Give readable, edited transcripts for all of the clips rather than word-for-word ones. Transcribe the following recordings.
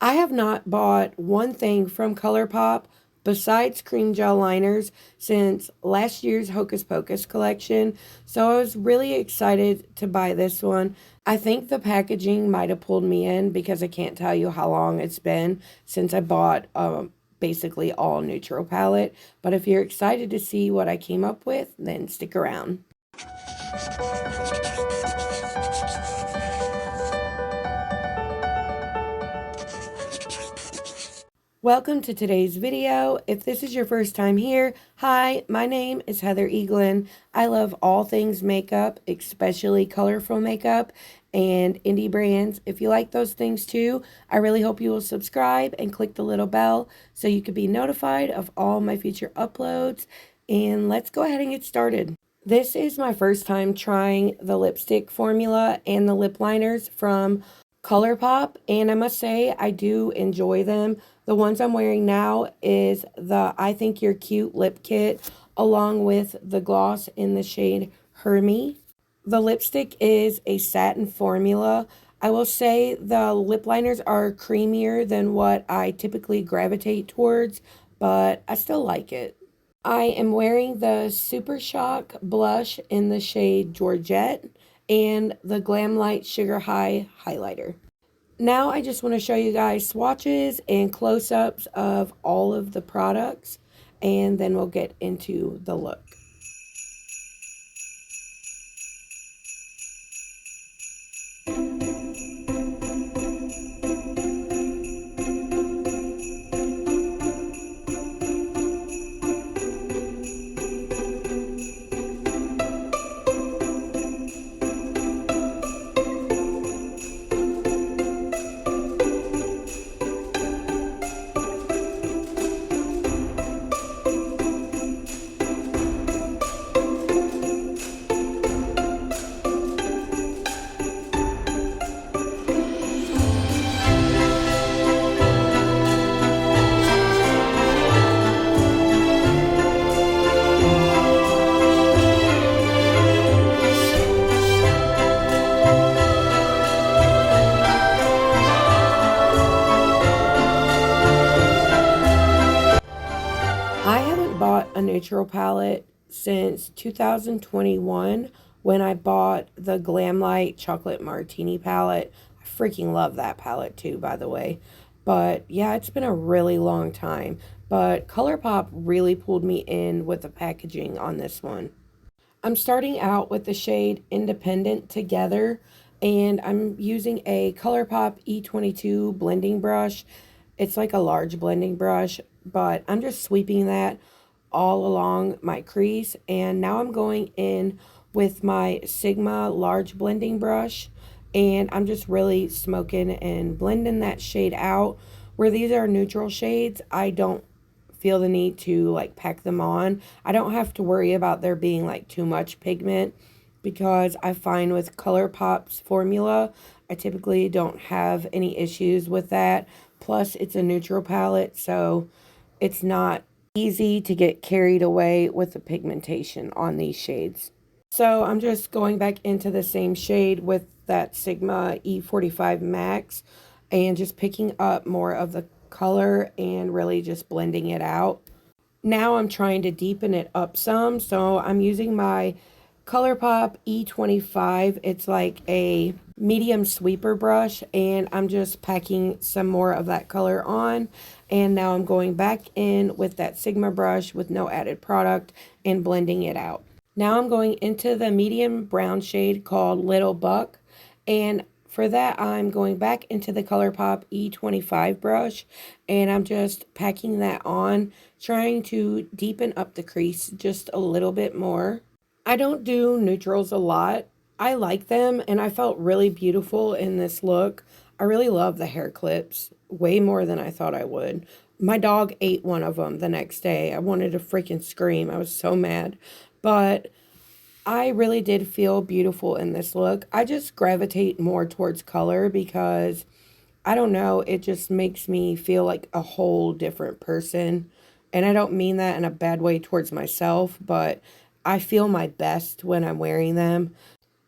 I have not bought one thing from Colourpop besides cream gel liners since last year's Hocus Pocus collection, so I was really excited to buy this one. I think the packaging might have pulled me in because I can't tell you how long it's been since I bought basically all neutral palette, but if you're excited to see what I came up with, then stick around. Welcome to today's video. If this is your first time here, hi, my name is Heather Eaglin. I love all things makeup, especially colorful makeup and indie brands. If you like those things too, I really hope you will subscribe and click the little bell so you can be notified of all my future uploads. And let's go ahead and get started. This is my first time trying the lipstick formula and the lip liners from Colourpop, and I must say I do enjoy them. The ones I'm wearing now is the I Think You're Cute lip kit along with the gloss in the shade Hermie. The lipstick is a satin formula. I will say the lip liners are creamier than what I typically gravitate towards, but I still like it. I am wearing the Super Shock blush in the shade Georgette and the Glam Light Sugar High highlighter. Now I just want to show you guys swatches and close-ups of all of the products, and then we'll get into the look. I haven't bought a neutral palette since 2021 when I bought the Glam Light Chocolate Martini palette. I freaking love that palette too, by the way. But yeah, it's been a really long time. But Colourpop really pulled me in with the packaging on this one. I'm starting out with the shade Independent Together, and I'm using a Colourpop E22 blending brush. It's like a large blending brush, but I'm just sweeping that all along my crease, and now I'm going in with my Sigma large blending brush, and I'm just really smoking and blending that shade out. Where these are neutral shades, I don't feel the need to like pack them on. I don't have to worry about there being like too much pigment because I find with Colourpop's formula, I typically don't have any issues with that. Plus, it's a neutral palette, so it's not easy to get carried away with the pigmentation on these shades. So I'm just going back into the same shade with that Sigma E45 Max and just picking up more of the color and really just blending it out. Now I'm trying to deepen it up some, so I'm using my Colourpop E25. It's like a medium sweeper brush, and I'm just packing some more of that color on. And now I'm going back in with that Sigma brush with no added product and blending it out. Now I'm going into the medium brown shade called Little Buck, and for that, I'm going back into the Colourpop E25 brush, and I'm just packing that on, trying to deepen up the crease just a little bit more. I don't do neutrals a lot. I like them, and I felt really beautiful in this look. I really love the hair clips, way more than I thought I would. My dog ate one of them the next day. I wanted to freaking scream. I was so mad. But I really did feel beautiful in this look. I just gravitate more towards color because, I don't know, it just makes me feel like a whole different person. And I don't mean that in a bad way towards myself, but I feel my best when I'm wearing them.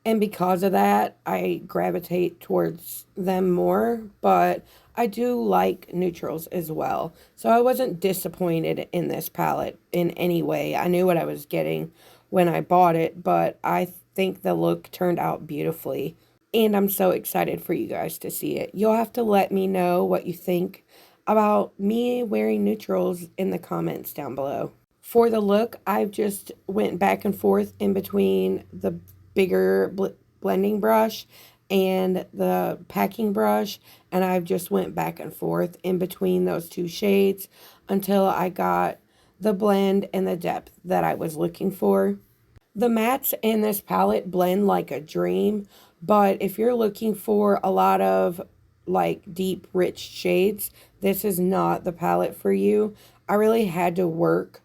And because of that, I gravitate towards them more. But I do like neutrals as well. So I wasn't disappointed in this palette in any way. I knew what I was getting when I bought it, but I think the look turned out beautifully. And I'm so excited for you guys to see it. You'll have to let me know what you think about me wearing neutrals in the comments down below. For the look, I've just went back and forth in between the bigger blending brush and the packing brush, and I've just went back and forth in between those two shades until I got the blend and the depth that I was looking for. The mattes in this palette blend like a dream, but if you're looking for a lot of like deep, rich shades, this is not the palette for you. I really had to work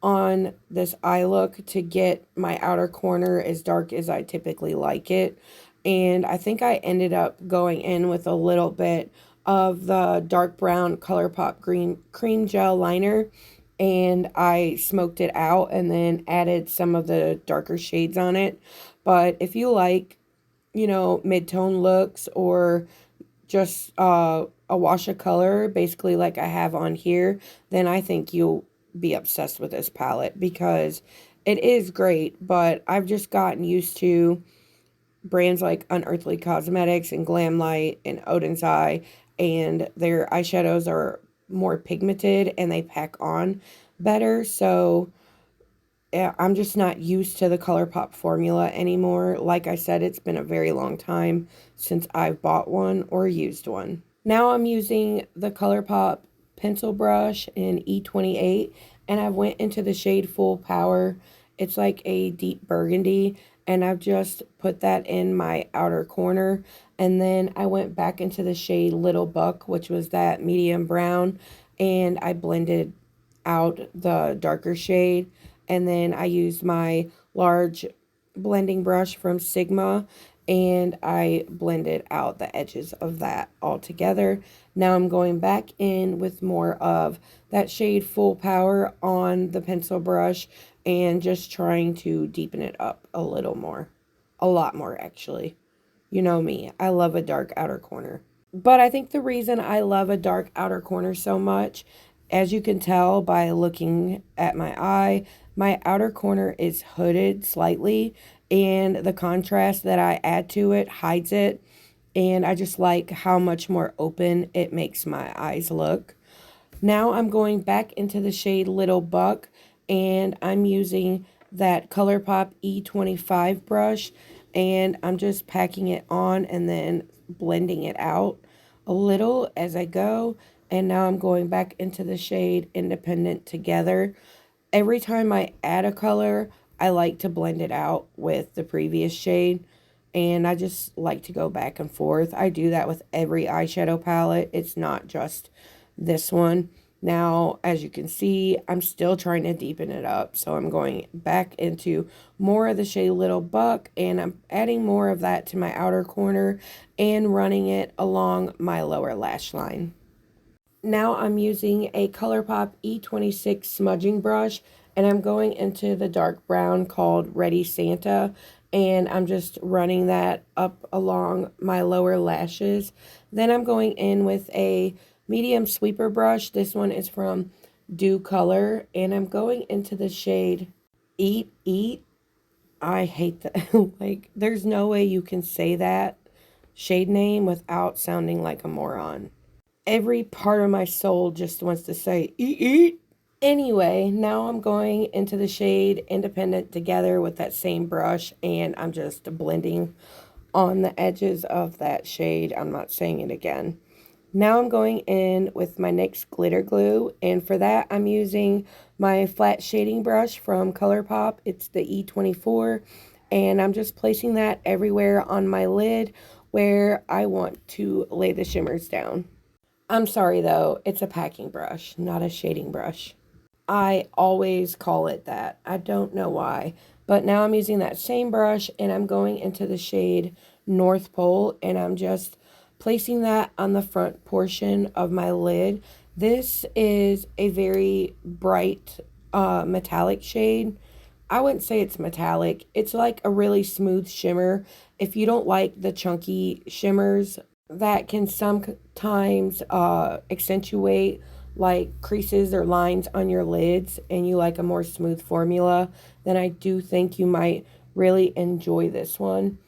on this eye look to get my outer corner as dark as I typically like it. And I think I ended up going in with a little bit of the dark brown Colourpop green cream gel liner, and I smoked it out and then added some of the darker shades on it. But if you like, you know, mid-tone looks or just a wash of color, basically like I have on here, then I think you'll be obsessed with this palette because it is great. But I've just gotten used to brands like Unearthly Cosmetics and Glamlight and ONESIZE, and their eyeshadows are more pigmented and they pack on better. So yeah, I'm just not used to the Colourpop formula anymore. Like I said, it's been a very long time since I've bought one or used one. Now I'm using the Colourpop pencil brush in E28, and I went into the shade Full Power. It's like a deep burgundy, and I've just put that in my outer corner. And then I went back into the shade Little Buck, which was that medium brown, and I blended out the darker shade. And then I used my large blending brush from Sigma, and I blended out the edges of that all together. Now I'm going back in with more of that shade Full Power on the pencil brush and just trying to deepen it up a little more. A lot more, actually. You know me, I love a dark outer corner. But I think the reason I love a dark outer corner so much, as you can tell by looking at my outer corner is hooded slightly, and the contrast that I add to it hides it, and I just like how much more open it makes my eyes look. Now I'm going back into the shade Little Buck, and I'm using that Colourpop E25 brush, and I'm just packing it on and then blending it out a little as I go. And now I'm going back into the shade Independent Together. Every time I add a color, I like to blend it out with the previous shade, and I just like to go back and forth. I do that with every eyeshadow palette. It's not just this one. Now, as you can see, I'm still trying to deepen it up, so I'm going back into more of the shade Little Buck, and I'm adding more of that to my outer corner and running it along my lower lash line. Now I'm using a Colourpop E26 smudging brush, and I'm going into the dark brown called Ready Santa, and I'm just running that up along my lower lashes. Then I'm going in with a medium sweeper brush. This one is from Do Color, and I'm going into the shade Eat Eat. I hate that. Like, there's no way you can say that shade name without sounding like a moron. Every part of my soul just wants to say eat eat. Anyway, now I'm going into the shade Independent Together with that same brush, and I'm just blending on the edges of that shade. I'm not saying it again. Now I'm going in with my NYX glitter glue, and for that I'm using my flat shading brush from Colourpop. It's the E24, and I'm just placing that everywhere on my lid where I want to lay the shimmers down. I'm sorry though, it's a packing brush, not a shading brush. I always call it that. I don't know why. But now I'm using that same brush, and I'm going into the shade North Pole, and I'm just placing that on the front portion of my lid. This is a very bright metallic shade. I wouldn't say it's metallic. It's like a really smooth shimmer. If you don't like the chunky shimmers, that can sometimes accentuate like creases or lines on your lids and you like a more smooth formula, then I do think you might really enjoy this one.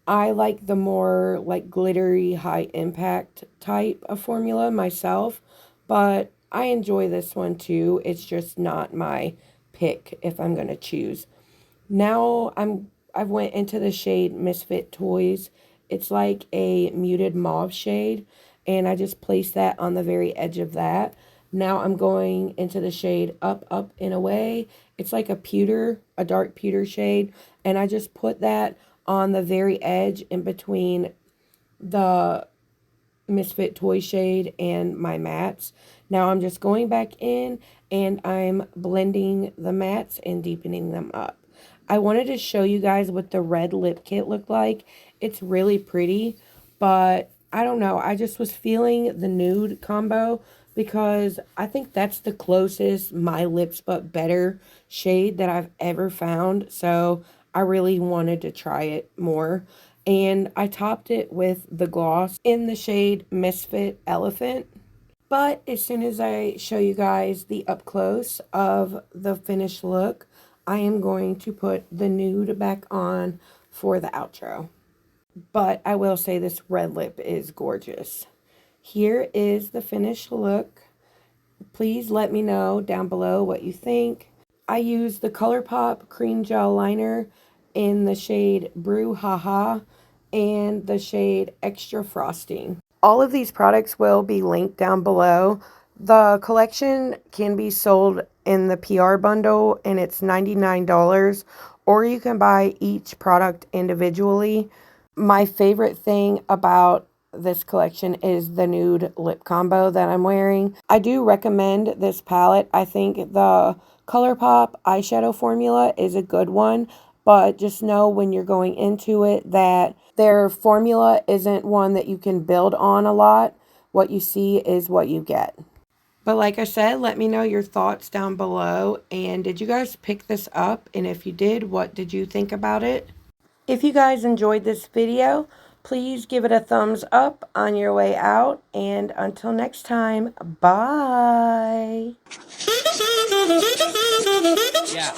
I like the more like glittery high impact type of formula myself, but I enjoy this one too. It's just not my pick if I'm going to choose. Now I've went into the shade Misfit Toys. It's like a muted mauve shade, and I just placed that on the very edge of that. Now I'm going into the shade Up, Up, and Away. It's like a pewter, a dark pewter shade, and I just put that on the very edge in between the Misfit Toy shade and my mattes. Now I'm just going back in and I'm blending the mattes and deepening them up. I wanted to show you guys what the red lip kit looked like. It's really pretty, but I don't know. I just was feeling the nude combo because I think that's the closest My Lips But Better shade that I've ever found. So I really wanted to try it more. And I topped it with the gloss in the shade Misfit Elephant. But as soon as I show you guys the up close of the finished look, I am going to put the nude back on for the outro. But I will say this red lip is gorgeous. Here is the finished look. Please let me know down below what you think. I used the Colourpop Cream Gel Liner in the shade Brew Haha and the shade Extra Frosting. All of these products will be linked down below. The collection can be sold in the PR bundle and it's $99, or you can buy each product individually. My favorite thing about this collection is the nude lip combo that I'm wearing. I do recommend this palette. I think the Colourpop eyeshadow formula is a good one, but just know when you're going into it that their formula isn't one that you can build on a lot. What you see is what you get. But like I said, let me know your thoughts down below. And did you guys pick this up? And if you did, what did you think about it? If you guys enjoyed this video, please give it a thumbs up on your way out. And until next time, bye. Yeah.